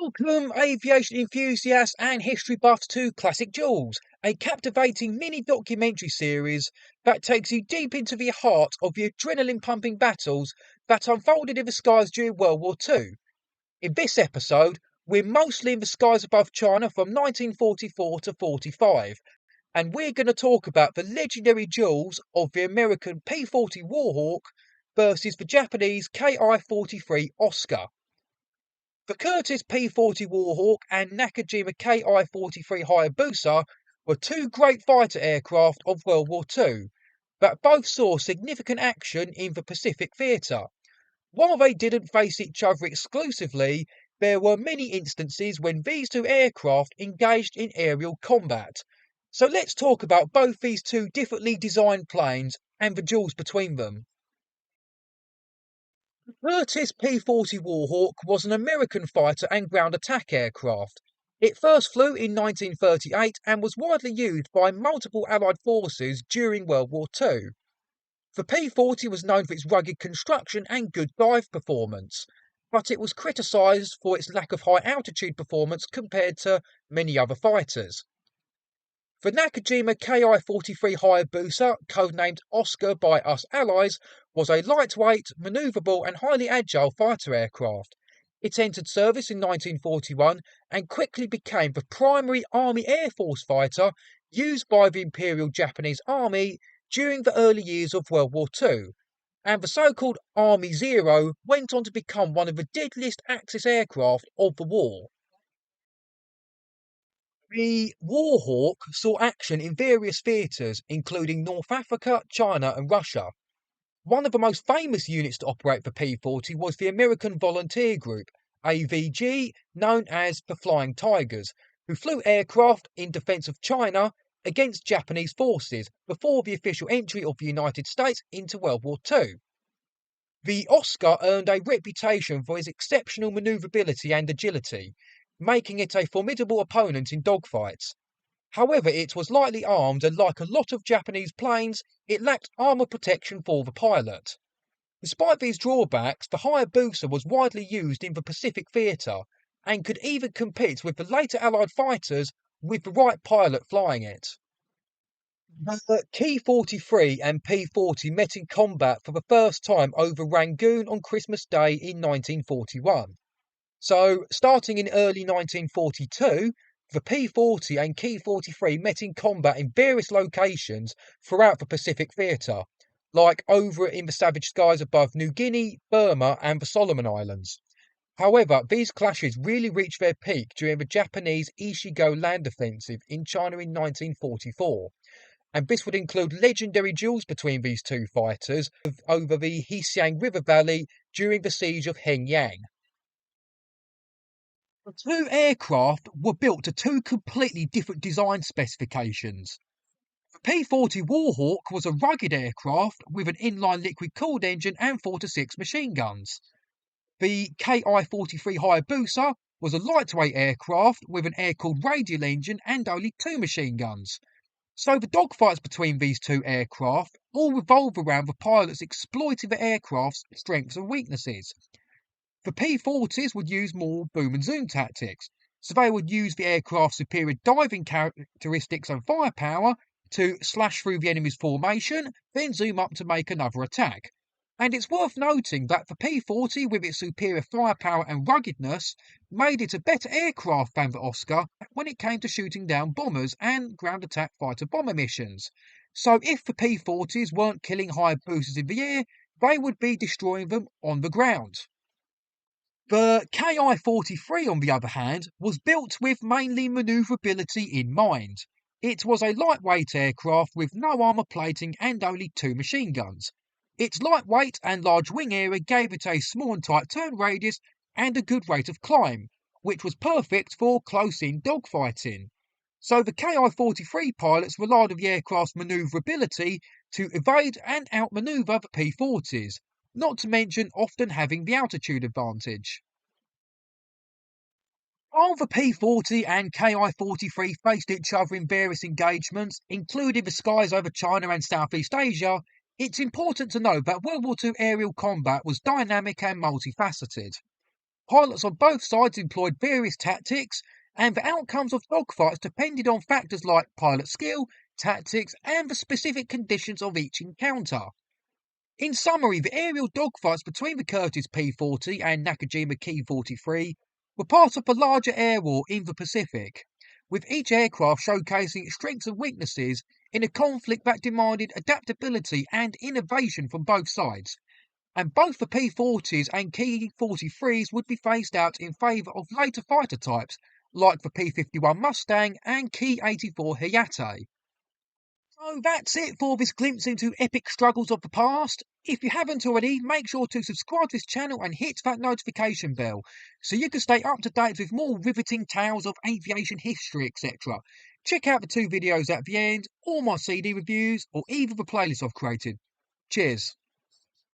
Welcome, aviation enthusiasts and history buffs, to Classic Duels, a captivating mini documentary series that takes you deep into the heart of the adrenaline pumping battles that unfolded in the skies during World War II. In this episode, we're mostly in the skies above China from 1944 to 45, and we're going to talk about the legendary duels of the American P-40 Warhawk versus the Japanese Ki-43 Oscar. The Curtiss P-40 Warhawk and Nakajima Ki-43 Hayabusa were two great fighter aircraft of World War II that both saw significant action in the Pacific theatre. While they didn't face each other exclusively, there were many instances when these two aircraft engaged in aerial combat. So let's talk about both these two differently designed planes and the duels between them. Curtiss P-40 Warhawk was an American fighter and ground attack aircraft. It first flew in 1938 and was widely used by multiple Allied forces during World War II. The P-40 was known for its rugged construction and good dive performance, but it was criticised for its lack of high altitude performance compared to many other fighters. The Nakajima Ki-43 Hayabusa, codenamed Oscar by us Allies, was a lightweight, manoeuvrable and highly agile fighter aircraft. It entered service in 1941 and quickly became the primary Army Air Force fighter used by the Imperial Japanese Army during the early years of World War II, and the so-called Army Zero went on to become one of the deadliest Axis aircraft of the war. The Warhawk saw action in various theatres, including North Africa, China and Russia. One of the most famous units to operate the P-40 was the American Volunteer Group, AVG, known as the Flying Tigers, who flew aircraft in defence of China against Japanese forces before the official entry of the United States into World War II. The Oscar earned a reputation for its exceptional manoeuvrability and agility, making it a formidable opponent in dogfights. However, it was lightly armed and, like a lot of Japanese planes, it lacked armour protection for the pilot. Despite these drawbacks, the Hayabusa was widely used in the Pacific theatre and could even compete with the later Allied fighters with the right pilot flying it. The Ki-43 and P-40 met in combat for the first time over Rangoon on Christmas Day in 1941. So, starting in early 1942, the P-40 and Ki-43 met in combat in various locations throughout the Pacific theatre, like over in the savage skies above New Guinea, Burma and the Solomon Islands. However, these clashes really reached their peak during the Japanese Ishigo land offensive in China in 1944, and this would include legendary duels between these two fighters over the Hsiang River Valley during the siege of Hengyang. The two aircraft were built to two completely different design specifications. The P-40 Warhawk was a rugged aircraft with an inline liquid-cooled engine and 4 to 6 machine guns. The Ki-43 Hayabusa was a lightweight aircraft with an air-cooled radial engine and only 2 machine guns. So the dogfights between these two aircraft all revolve around the pilots exploiting the aircraft's strengths and weaknesses. The P-40s would use more boom and zoom tactics, so they would use the aircraft's superior diving characteristics and firepower to slash through the enemy's formation, then zoom up to make another attack. And it's worth noting that the P-40, with its superior firepower and ruggedness, made it a better aircraft than the Oscar when it came to shooting down bombers and ground attack fighter bomber missions. So if the P-40s weren't killing Hayabusas in the air, they would be destroying them on the ground. The Ki-43, on the other hand, was built with mainly manoeuvrability in mind. It was a lightweight aircraft with no armour plating and only 2 machine guns. Its lightweight and large wing area gave it a small and tight turn radius and a good rate of climb, which was perfect for close-in dogfighting. So the Ki-43 pilots relied on the aircraft's manoeuvrability to evade and outmanoeuvre the P-40s, not to mention often having the altitude advantage. While the P-40 and Ki-43 faced each other in various engagements, including the skies over China and Southeast Asia, it's important to note that World War II aerial combat was dynamic and multifaceted. Pilots on both sides employed various tactics, and the outcomes of dogfights depended on factors like pilot skill, tactics, and the specific conditions of each encounter. In summary, the aerial dogfights between the Curtiss P-40 and Nakajima Ki-43 were part of a larger air war in the Pacific, with each aircraft showcasing its strengths and weaknesses in a conflict that demanded adaptability and innovation from both sides. And both the P-40s and Ki-43s would be phased out in favour of later fighter types like the P-51 Mustang and Ki-44 Hayate. So that's it for this glimpse into epic struggles of the past. If you haven't already, make sure to subscribe to this channel and hit that notification bell so you can stay up to date with more riveting tales of aviation history, etc. Check out the 2 videos at the end, or my CD reviews, or either the playlists I've created. Cheers.